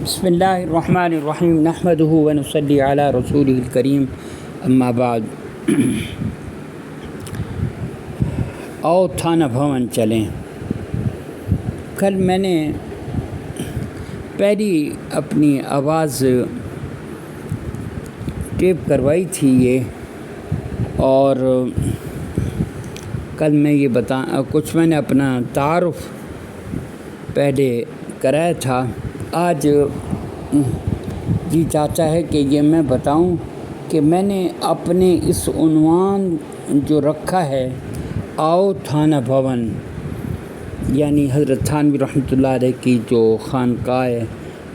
بسم اللہ الرحمن الرحیم نحمدہ ونصلی علی رسولہ الکریم اما بعد۔ آؤ تھانہ بھون چلیں۔ کل میں نے پہلی اپنی آواز ٹیپ کروائی تھی اور کل میں یہ کچھ میں نے اپنا تعارف پہلے کرایا تھا۔ آج جی چاہتا ہے کہ یہ میں بتاؤں کہ میں نے اپنے اس عنوان جو رکھا ہے آؤ تھانہ بھون، یعنی حضرت تھانوی رحمۃ اللہ علیہ کی جو خانقاہ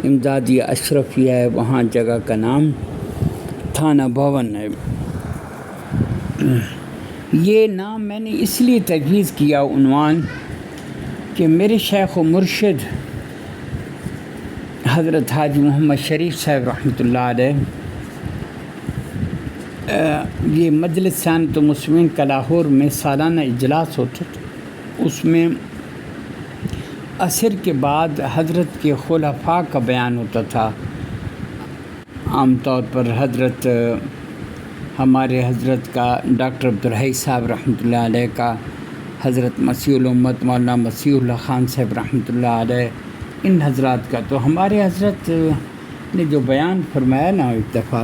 امدادیہ اشرفیہ ہے، وہاں جگہ کا نام تھانہ بھون ہے۔ یہ نام میں نے اس لیے تجویز کیا عنوان کہ میرے شیخ و مرشد حضرت حاجی محمد شریف صاحب رحمۃ اللہ علیہ یہ مجلس سیانت المسلمین کا لاہور میں سالانہ اجلاس ہوتا تھا، اس میں عصر کے بعد حضرت کے خلفاء کا بیان ہوتا تھا۔ عام طور پر ہمارے حضرت کا ڈاکٹر عبدالحی صاحب رحمۃ اللہ علیہ کا، حضرت مسیح الامت مولانا مسیح اللہ خان صاحب رحمۃ اللہ علیہ، ان حضرات کا۔ تو ہمارے حضرت نے جو بیان فرمایا نا ایک دفعہ،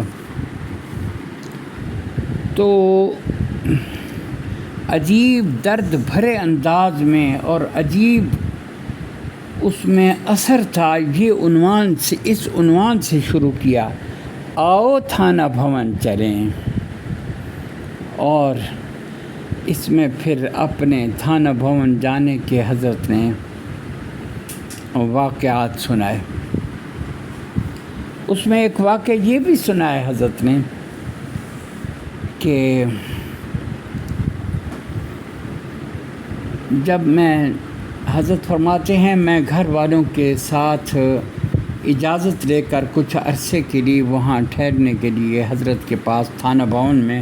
تو عجیب درد بھرے انداز میں اور عجیب اس میں اثر تھا۔ اس عنوان سے شروع کیا، آؤ تھانہ بھون چلیں، اور اس میں پھر اپنے تھانہ بھون جانے کے حضرت نے واقعات سنائے۔ اس میں ایک واقعہ یہ بھی سنایا حضرت نے کہ جب حضرت فرماتے ہیں میں گھر والوں کے ساتھ اجازت لے کر کچھ عرصے کے لیے وہاں ٹھہرنے کے لیے حضرت کے پاس تھانہ بھون میں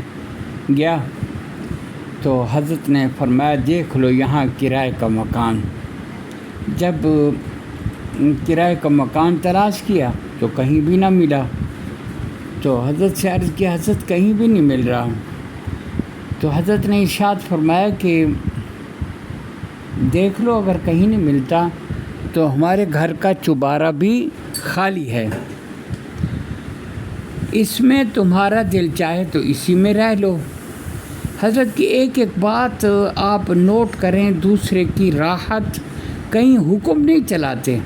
گیا، تو حضرت نے فرمایا دیکھ لو یہاں کرائے کا مکان۔ جب کرائے کا مکان تلاش کیا تو کہیں بھی نہ ملا، تو حضرت سے عرض کیا حضرت کہیں بھی نہیں مل رہا، تو حضرت نے ارشاد فرمایا کہ دیکھ لو اگر کہیں نہیں ملتا تو ہمارے گھر کا چوبارہ بھی خالی ہے، اس میں تمہارا دل چاہے تو اسی میں رہ لو۔ حضرت کی ایک ایک بات آپ نوٹ کریں، دوسرے کی راحت، کہیں حکم نہیں چلاتے،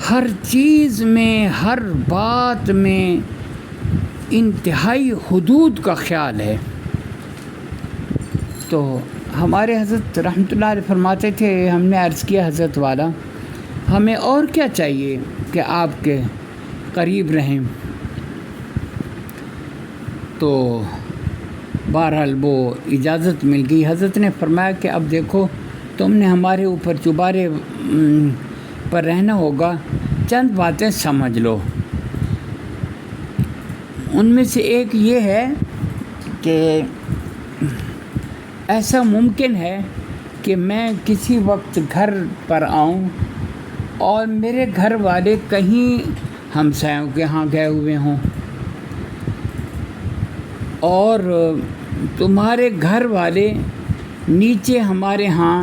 ہر چیز میں ہر بات میں انتہائی حدود کا خیال ہے۔ تو ہمارے حضرت رحمۃ اللہ علیہ فرماتے تھے، ہم نے عرض کیا حضرت والا ہمیں اور کیا چاہیے کہ آپ کے قریب رہیں، تو بہرحال وہ اجازت مل گئی۔ حضرت نے فرمایا کہ اب دیکھو تم نے ہمارے اوپر چوبارے پر رہنا ہوگا، چند باتیں سمجھ لو۔ ان میں سے ایک یہ ہے کہ ایسا ممکن ہے کہ میں کسی وقت گھر پر آؤں اور میرے گھر والے کہیں ہمسایوں کے ہاں گئے ہوئے ہوں، اور تمہارے گھر والے نیچے ہمارے ہاں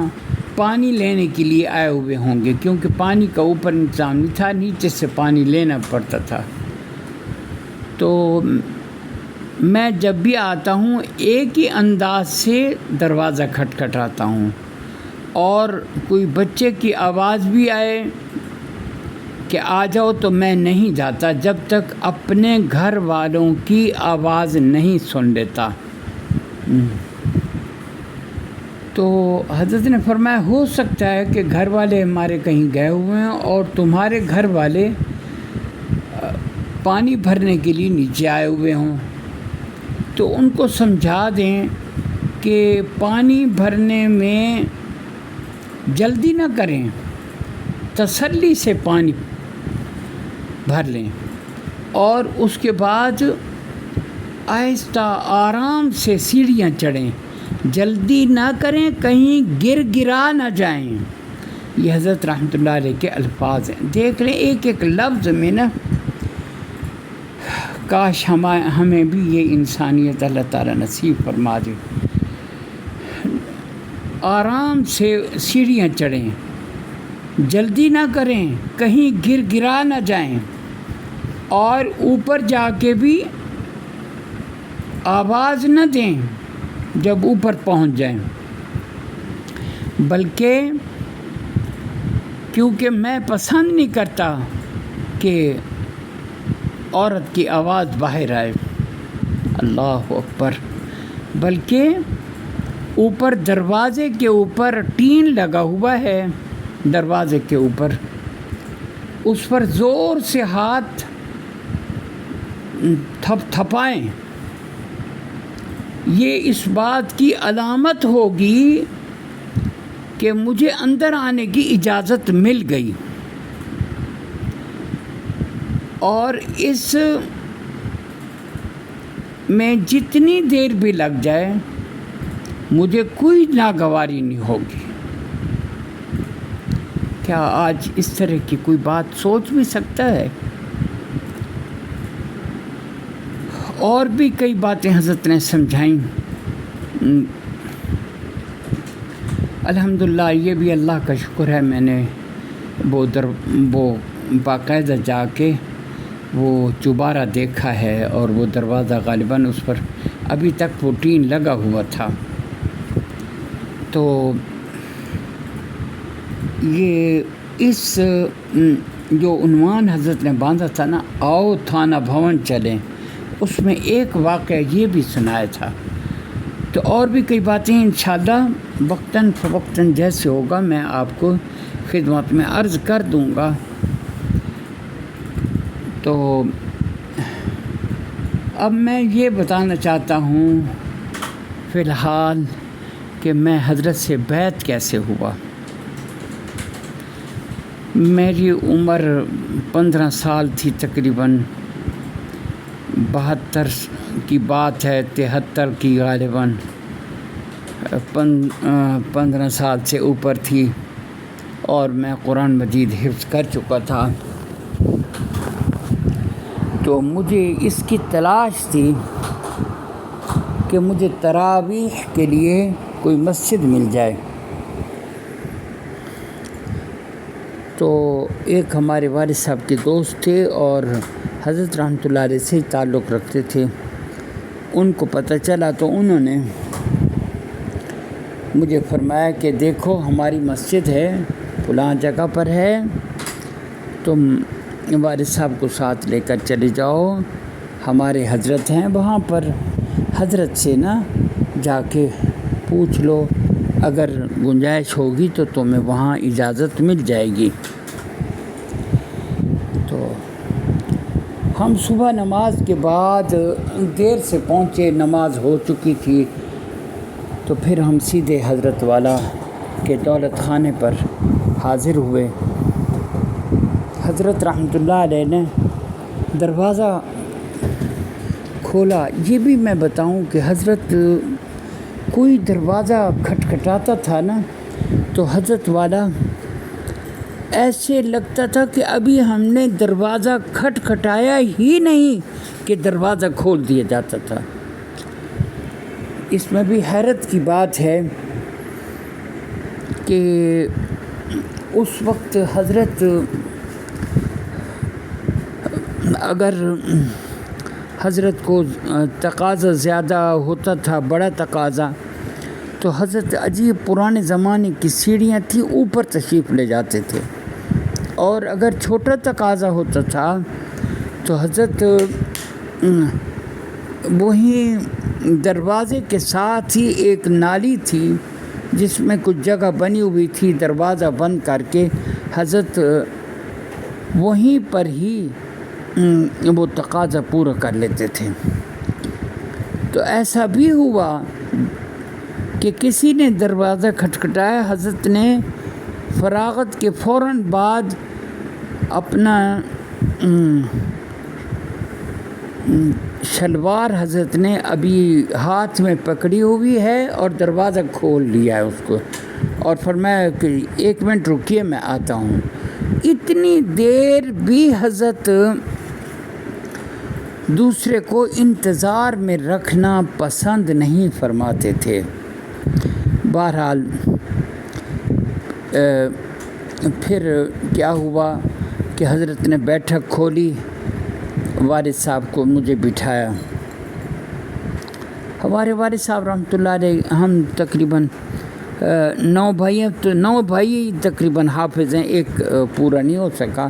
پانی لینے کے لیے آئے ہوئے ہوں گے، کیونکہ پانی کا اوپر انتظام نہیں تھا، نیچے سے پانی لینا پڑتا تھا۔ تو میں جب بھی آتا ہوں ایک ہی انداز سے دروازہ کھٹکھٹاتا ہوں، اور کوئی بچے کی آواز بھی آئے کہ آ جاؤ تو میں نہیں جاتا جب تک اپنے گھر والوں کی آواز نہیں سن لیتا۔ تو حضرت نے فرمایا ہو سکتا ہے کہ گھر والے ہمارے کہیں گئے ہوئے ہیں اور تمہارے گھر والے پانی بھرنے کے لیے نیچے آئے ہوئے ہوں، تو ان کو سمجھا دیں کہ پانی بھرنے میں جلدی نہ کریں، تسلی سے پانی بھر لیں، اور اس کے بعد آہستہ آرام سے سیڑھیاں چڑھیں، جلدی نہ کریں کہیں گر گرا نہ جائیں، یہ حضرت رحمۃ اللہ علیہ کے الفاظ ہیں. دیکھ لیں ایک ایک لفظ میں نا، کاش ہمیں بھی یہ انسانیت اللہ تعالیٰ نصیب فرما دے. آرام سے سیڑھیاں چڑھیں، جلدی نہ کریں، کہیں گرا نہ جائیں، اور اوپر جا کے بھی آواز نہ دیں جب اوپر پہنچ جائیں. بلکہ کیونکہ میں پسند نہیں کرتا کہ عورت کی آواز باہر آئے، اللہ اکبر، بلکہ اوپر دروازے کے اوپر ٹین لگا ہوا ہے، دروازے کے اوپر اس پر زور سے ہاتھ تھپائیں. یہ اس بات کی علامت ہوگی کہ مجھے اندر آنے کی اجازت مل گئی، اور اس میں جتنی دیر بھی لگ جائے مجھے کوئی ناگواری نہیں ہوگی. کیا آج اس طرح کی کوئی بات سوچ بھی سکتا ہے؟ اور بھی کئی باتیں حضرت نے سمجھائیں. الحمدللہ یہ بھی اللہ کا شکر ہے، میں نے وہ باقاعدہ جا کے وہ چوبارہ دیکھا ہے، اور وہ دروازہ غالباً اس پر ابھی تک وہ ٹین لگا ہوا تھا. تو یہ اس جو عنوان حضرت نے باندھا تھا نا، آؤ تھانہ بھون چلیں، اس میں ایک واقعہ یہ بھی سنایا تھا. تو اور بھی کئی باتیں انشاءاللہ وقتاً فوقتاً جیسے ہوگا میں آپ کو خدمت میں عرض کر دوں گا. تو اب میں یہ بتانا چاہتا ہوں فی الحال کہ میں حضرت سے بیعت کیسے ہوا. میری عمر 15 سال تھی تقریباً، 72 کی بات ہے، 73 کی غالباً، 15 سال سے اوپر تھی، اور میں قرآن مجید حفظ کر چکا تھا. تو مجھے اس کی تلاش تھی کہ مجھے تراویح کے لیے کوئی مسجد مل جائے. تو ایک ہمارے والد صاحب کے دوست تھے اور حضرت رحمۃ اللہ علیہ سے تعلق رکھتے تھے. ان کو پتہ چلا تو انہوں نے مجھے فرمایا کہ دیکھو ہماری مسجد ہے فلاں جگہ پر ہے، تم والد صاحب کو ساتھ لے کر چلے جاؤ، ہمارے حضرت ہیں وہاں پر، حضرت سے نا جا کے پوچھ لو، اگر گنجائش ہوگی تو تمہیں وہاں اجازت مل جائے گی. تو ہم صبح نماز کے بعد دیر سے پہنچے، نماز ہو چکی تھی. تو پھر ہم سیدھے حضرت والا کے دولت خانے پر حاضر ہوئے. حضرت رحمۃ اللہ علیہ نے دروازہ کھولا. یہ بھی میں بتاؤں کہ حضرت کوئی دروازہ کھٹکھٹاتا تھا نا تو حضرت والا ایسے لگتا تھا کہ ابھی ہم نے دروازہ کھٹکھٹایا ہی نہیں کہ دروازہ کھول دیا جاتا تھا. اس میں بھی حیرت کی بات ہے کہ اس وقت حضرت اگر حضرت کو تقاضا زیادہ ہوتا تھا، بڑا تقاضا، تو حضرت عجیب پرانے زمانے کی سیڑھیاں تھیں، اوپر تشریف لے جاتے تھے. اور اگر چھوٹا تقاضا ہوتا تھا تو حضرت وہیں دروازے کے ساتھ ہی ایک نالی تھی جس میں کچھ جگہ بنی ہوئی تھی، دروازہ بند کر کے حضرت وہیں پر ہی وہ تقاضا پورا کر لیتے تھے. تو ایسا بھی ہوا کہ کسی نے دروازہ کھٹکھٹایا، حضرت نے فراغت کے فوراً بعد اپنا شلوار حضرت نے ابھی ہاتھ میں پکڑی ہوئی ہے اور دروازہ کھول لیا ہے اس کو، اور فرمایا کہ 1 منٹ رکیے میں آتا ہوں۔ اتنی دیر بھی حضرت دوسرے کو انتظار میں رکھنا پسند نہیں فرماتے تھے۔ بہرحال پھر کیا ہوا کہ حضرت نے بیٹھک کھولی، والد صاحب کو مجھے بٹھایا۔ ہمارے والد صاحب رحمۃ اللہ علیہ، ہم تقریباً 9 بھائی ہیں، تو 9 بھائی تقریباً حافظ ہیں، ایک پورا نہیں ہو سکا۔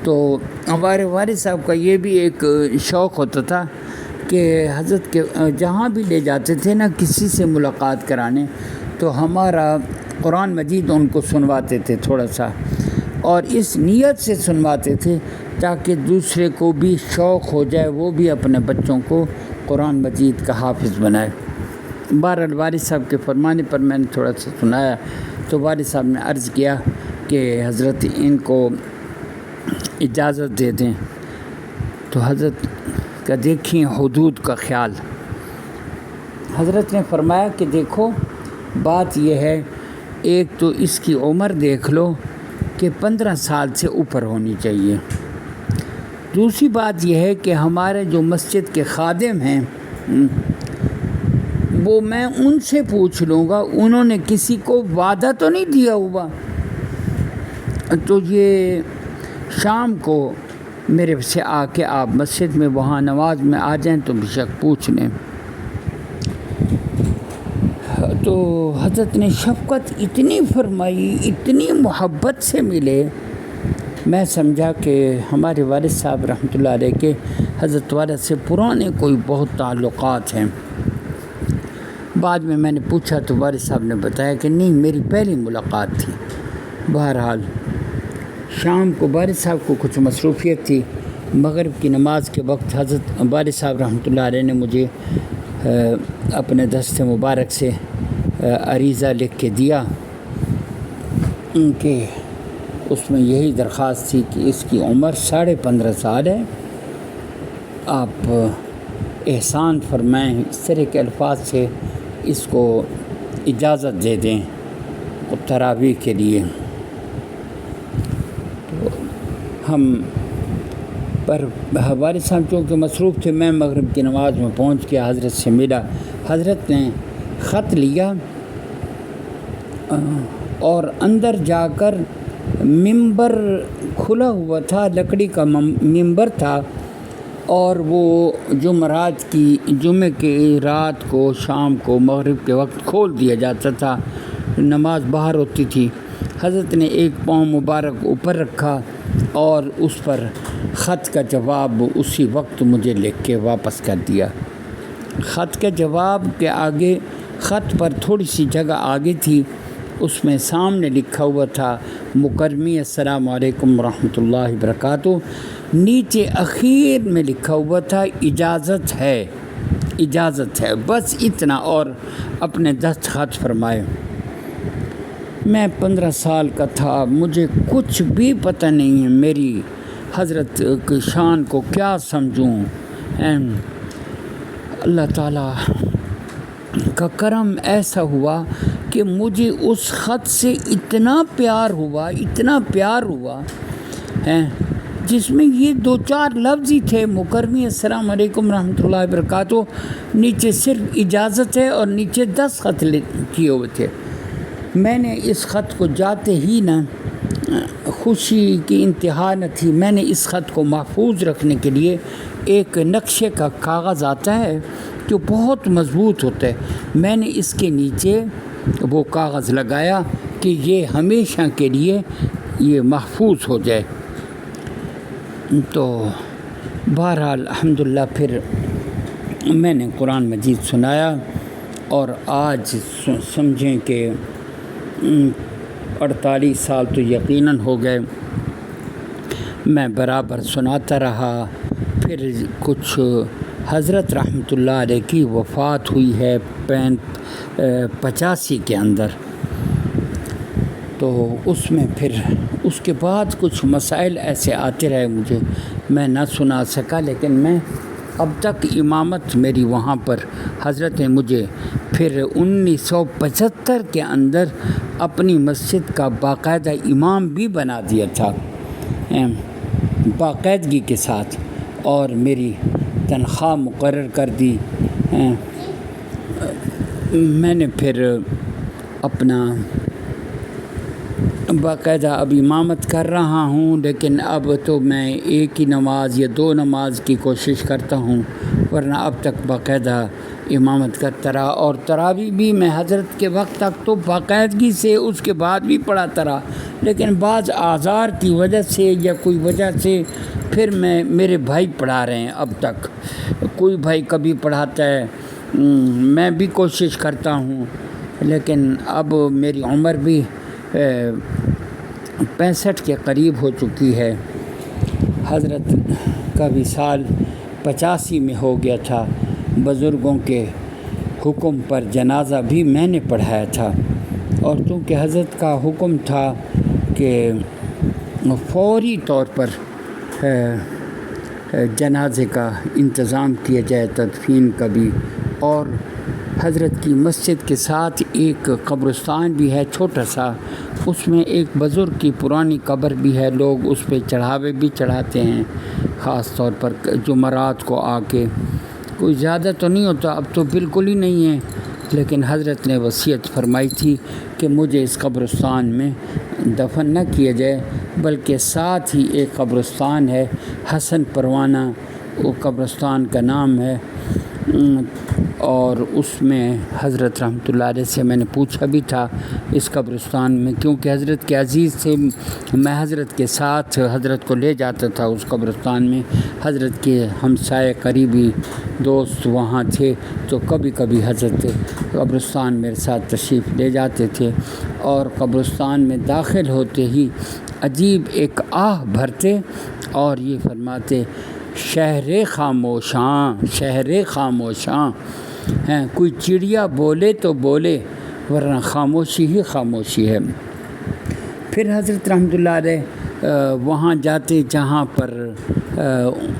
تو ہمارے والد صاحب کا یہ بھی ایک شوق ہوتا تھا کہ حضرت کے جہاں بھی لے جاتے تھے نا کسی سے ملاقات کرانے، تو ہمارا قرآن مجید ان کو سنواتے تھے تھوڑا سا، اور اس نیت سے سنواتے تھے تاکہ دوسرے کو بھی شوق ہو جائے، وہ بھی اپنے بچوں کو قرآن مجید کا حافظ بنائے۔ بہرحال والد صاحب کے فرمانے پر میں نے تھوڑا سا سنایا، تو والد صاحب نے عرض کیا کہ حضرت ان کو اجازت دے دیں۔ تو حضرت کا دیکھیں حدود کا خیال، حضرت نے فرمایا کہ دیکھو بات یہ ہے، ایک تو اس کی عمر دیکھ لو کہ 15 سال سے اوپر ہونی چاہیے، دوسری بات یہ ہے کہ ہمارے جو مسجد کے خادم ہیں وہ میں ان سے پوچھ لوں گا، انہوں نے کسی کو وعدہ تو نہیں دیا ہوا، تو یہ شام کو میرے سے آ کے آپ مسجد میں وہاں نماز میں آ جائیں تو بے شک پوچھ لیں۔ تو حضرت نے شفقت اتنی فرمائی، اتنی محبت سے ملے، میں سمجھا کہ ہمارے والد صاحب رحمۃ اللہ علیہ کے حضرت والد سے پرانے کوئی بہت تعلقات ہیں۔ بعد میں نے پوچھا تو والد صاحب نے بتایا کہ نہیں، میری پہلی ملاقات تھی۔ بہرحال شام کو والد صاحب کو کچھ مصروفیت تھی، مغرب کی نماز کے وقت حضرت والد صاحب رحمۃ اللہ علیہ نے مجھے اپنے دست مبارک سے عریضہ لکھ کے دیا کہ اس میں یہی درخواست تھی کہ اس کی عمر 15.5 سال ہے، آپ احسان فرمائیں، اس طرح کے الفاظ سے اس کو اجازت دے دیں تراویح کے لیے۔ تو ہم پر والد صاحب چونکہ مصروف تھے، میں مغرب کی نماز میں پہنچ کے حضرت سے ملا۔ حضرت نے خط لیا اور اندر جا کر ممبر کھلا ہوا تھا، لکڑی کا ممبر تھا، اور وہ جمعے کی رات کو، شام کو، مغرب کے وقت کھول دیا جاتا تھا، نماز باہر ہوتی تھی۔ حضرت نے ایک پاؤں مبارک اوپر رکھا اور اس پر خط کا جواب اسی وقت مجھے لکھ کے واپس کر دیا۔ خط کے جواب کے آگے، خط پر تھوڑی سی جگہ آگے تھی، اس میں سامنے لکھا ہوا تھا مکرمی السلام علیکم ورحمۃ اللہ وبرکاتہ، نیچے اخیر میں لکھا ہوا تھا اجازت ہے، اجازت ہے، بس اتنا، اور اپنے دستخط فرمائے۔ میں 15 سال کا تھا، مجھے کچھ بھی پتہ نہیں ہے میری حضرت کی شان کو کیا سمجھوں۔ اللہ تعالیٰ کا کرم ایسا ہوا کہ مجھے اس خط سے اتنا پیار ہوا، اتنا پیار ہوا جس میں یہ 2-4 لفظ ہی تھے، مکرمی السلام علیکم رحمۃ اللہ وبرکاتہ، نیچے صرف اجازت ہے اور نیچے 10 خط کیے ہوئے تھے۔ میں نے اس خط کو جاتے ہی نا، خوشی کی انتہا نہ تھی، میں نے اس خط کو محفوظ رکھنے کے لیے ایک نقشے کا کاغذ آتا ہے جو بہت مضبوط ہوتا ہے، میں نے اس کے نیچے وہ کاغذ لگایا کہ یہ ہمیشہ کے لیے یہ محفوظ ہو جائے۔ تو بہرحال الحمدللہ پھر میں نے قرآن مجید سنایا، اور آج سمجھیں کہ 48 سال تو یقیناً ہو گئے، میں برابر سناتا رہا۔ پھر کچھ حضرت رحمۃ اللہ علیہ کی وفات ہوئی ہے 85 کے اندر، تو اس میں پھر اس کے بعد کچھ مسائل ایسے آتے رہے، مجھے میں نہ سنا سکا، لیکن میں اب تک امامت میری وہاں پر حضرت نے مجھے پھر 1975 کے اندر اپنی مسجد کا باقاعدہ امام بھی بنا دیا تھا باقاعدگی کے ساتھ، اور میری تنخواہ مقرر کر دی۔ میں نے پھر اپنا باقاعدہ اب امامت کر رہا ہوں، لیکن اب تو میں ایک ہی نماز یا 2 نماز کی کوشش کرتا ہوں، ورنہ اب تک باقاعدہ امامت کرتا رہا۔ اور تراویح بھی میں حضرت کے وقت تک تو باقاعدگی سے اس کے بعد بھی پڑھاتا رہا، لیکن بعض اعذار کی وجہ سے یا کوئی وجہ سے پھر میرے بھائی پڑھا رہے ہیں اب تک۔ کوئی بھائی کبھی پڑھاتا ہے، میں بھی کوشش کرتا ہوں، لیکن اب میری عمر بھی 65 کے قریب ہو چکی ہے۔ حضرت کا بھی سال 85 میں ہو گیا تھا۔ بزرگوں کے حکم پر جنازہ بھی میں نے پڑھایا تھا، اور چونکہ حضرت کا حکم تھا کہ فوری طور پر جنازے کا انتظام کیا جائے، تدفین کا بھی، اور حضرت کی مسجد کے ساتھ ایک قبرستان بھی ہے چھوٹا سا، اس میں ایک بزرگ کی پرانی قبر بھی ہے، لوگ اس پہ چڑھاوے بھی چڑھاتے ہیں، خاص طور پر جمعرات کو آ کے۔ کوئی زیادہ تو نہیں ہوتا، اب تو بالکل ہی نہیں ہے، لیکن حضرت نے وصیت فرمائی تھی کہ مجھے اس قبرستان میں دفن نہ کیا جائے، بلکہ ساتھ ہی ایک قبرستان ہے حسن پروانہ، وہ قبرستان کا نام ہے، اور اس میں حضرت رحمۃ اللہ علیہ سے میں نے پوچھا بھی تھا اس قبرستان میں، کیونکہ حضرت کے عزیز سے میں حضرت کے ساتھ حضرت کو لے جاتا تھا اس قبرستان میں، حضرت کے ہمسائے قریبی دوست وہاں تھے، تو کبھی کبھی حضرت قبرستان میرے ساتھ تشریف لے جاتے تھے، اور قبرستان میں داخل ہوتے ہی عجیب ایک آہ بھرتے اور یہ فرماتے، شہر خاموشاں، شہر خاموشاں ہیں، کوئی چڑیا بولے تو بولے ورنہ خاموشی ہی خاموشی ہے۔ پھر حضرت رحمۃ اللہ علیہ وہاں جاتے جہاں پر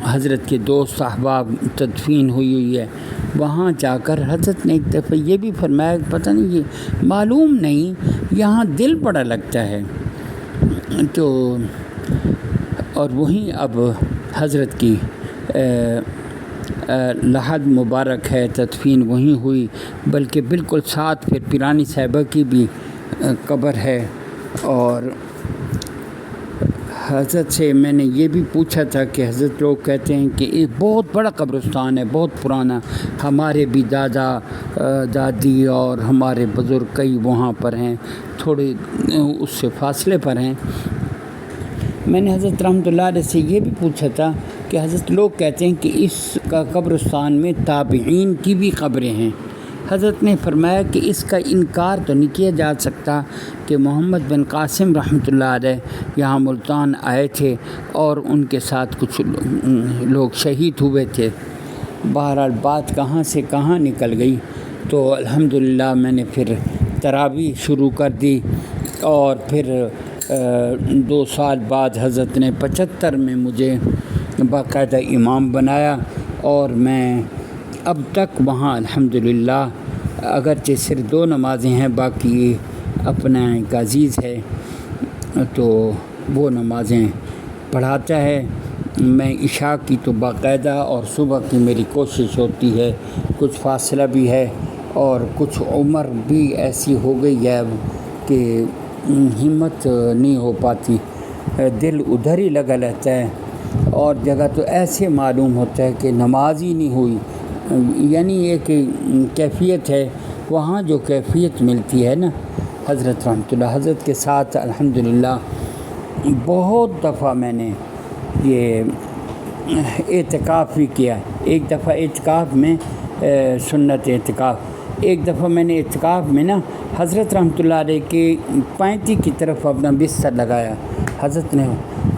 حضرت کے دوست احباب تدفین ہوئی ہے، وہاں جا کر حضرت نے ایک دفعہ یہ بھی فرمایا، پتہ نہیں یہ معلوم نہیں یہاں دل بڑا لگتا ہے، تو اور وہیں اب حضرت کی لحد مبارک ہے، تدفین وہیں ہوئی، بلکہ بالکل ساتھ پھر پیرانی صاحبہ کی بھی قبر ہے۔ اور حضرت سے میں نے یہ بھی پوچھا تھا کہ حضرت لوگ کہتے ہیں کہ ایک بہت بڑا قبرستان ہے، بہت پرانا، ہمارے بھی دادا دادی اور ہمارے بزرگ کئی وہاں پر ہیں، تھوڑے اس سے فاصلے پر ہیں۔ میں نے حضرت رحمۃ اللہ علیہ سے یہ بھی پوچھا تھا کہ حضرت لوگ کہتے ہیں کہ اس کا قبرستان میں تابعین کی بھی قبریں ہیں۔ حضرت نے فرمایا کہ اس کا انکار تو نہیں کیا جا سکتا کہ محمد بن قاسم رحمۃ اللہ علیہ یہاں ملتان آئے تھے اور ان کے ساتھ کچھ لوگ شہید ہوئے تھے۔ بہرحال بات کہاں سے کہاں نکل گئی، تو الحمدللہ میں نے پھر تراویح شروع کر دی، اور پھر 2 سال بعد حضرت نے 75 میں مجھے باقاعدہ امام بنایا، اور میں اب تک وہاں الحمدللہ اگرچہ صرف 2 نمازیں ہیں، باقی اپنا ایک عزیز ہے تو وہ نمازیں پڑھاتا ہے۔ میں عشاء کی تو باقاعدہ اور صبح کی میری کوشش ہوتی ہے، کچھ فاصلہ بھی ہے اور کچھ عمر بھی ایسی ہو گئی ہے کہ ہمت نہیں ہو پاتی، دل ادھر ہی لگا رہتا ہے، اور جگہ تو ایسے معلوم ہوتا ہے کہ نماز ہی نہیں ہوئی، یعنی ایک کیفیت ہے وہاں جو کیفیت ملتی ہے نا حضرت رحمۃ اللہ، حضرت کے ساتھ الحمدللہ بہت دفعہ میں نے یہ اعتکاف بھی کیا۔ ایک دفعہ اعتکاف میں سنت اعتکاف، ایک دفعہ میں نے اعتکاف میں نا حضرت رحمۃ اللہ علیہ کے پینتی کی طرف اپنا بستر لگایا، حضرت نے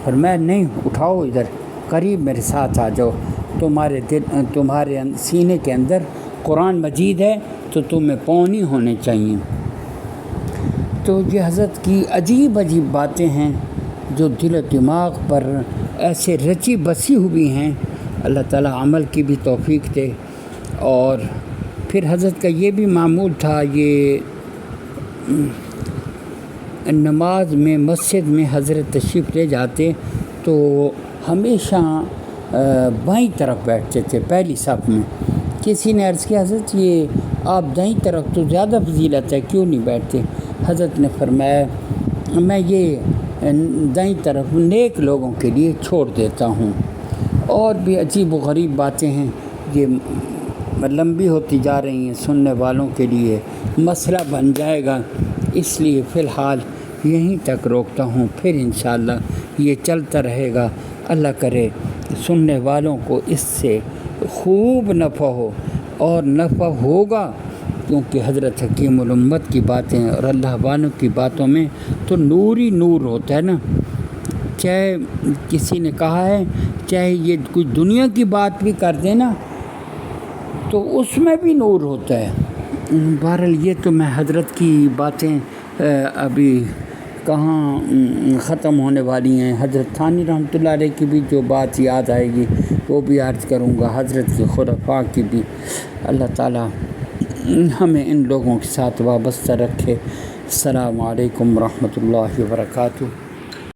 فرمایا نہیں اٹھاؤ، ادھر قریب میرے ساتھ آ جاؤ، تمہارے سینے کے اندر قرآن مجید ہے تو تمہیں پونی ہونے چاہیے۔ تو یہ حضرت کی عجیب عجیب باتیں ہیں جو دل و دماغ پر ایسے رچی بسی ہوئی ہیں اللہ تعالیٰ عمل کی بھی توفیق دے۔ اور پھر حضرت کا یہ بھی معمول تھا، یہ نماز میں مسجد میں حضرت تشریف لے جاتے تو ہمیشہ بائیں طرف بیٹھتے تھے، پہلی صف میں۔ کسی نے عرض کیا حضرت یہ آپ دائیں طرف تو زیادہ فضیلت ہے، کیوں نہیں بیٹھتے؟ حضرت نے فرمایا میں یہ دائیں طرف نیک لوگوں کے لیے چھوڑ دیتا ہوں۔ اور بھی عجیب و غریب باتیں ہیں، یہ لمبی ہوتی جا رہی ہیں، سننے والوں کے لیے مسئلہ بن جائے گا، اس لیے فی الحال یہیں تک روکتا ہوں، پھر انشاءاللہ یہ چلتا رہے گا۔ اللہ کرے سننے والوں کو اس سے خوب نفع ہو، اور نفع ہوگا کیونکہ حضرت حکیم الامت کی باتیں اور اللہ والوں کی باتوں میں تو نور ہی نور ہوتا ہے نا۔ چاہے کسی نے کہا ہے چاہے یہ کوئی دنیا کی بات بھی کر دے نا تو اس میں بھی نور ہوتا ہے۔ بہرحال یہ تو میں حضرت کی باتیں ابھی کہاں ختم ہونے والی ہیں۔ حضرت ثانی رحمۃ اللہ علیہ کی بھی جو بات یاد آئے گی وہ بھی عرض کروں گا، حضرت کے خلفاء کی بھی۔ اللہ تعالیٰ ہمیں ان لوگوں کے ساتھ وابستہ رکھے۔ السلام علیکم ورحمۃ اللہ وبرکاتہ۔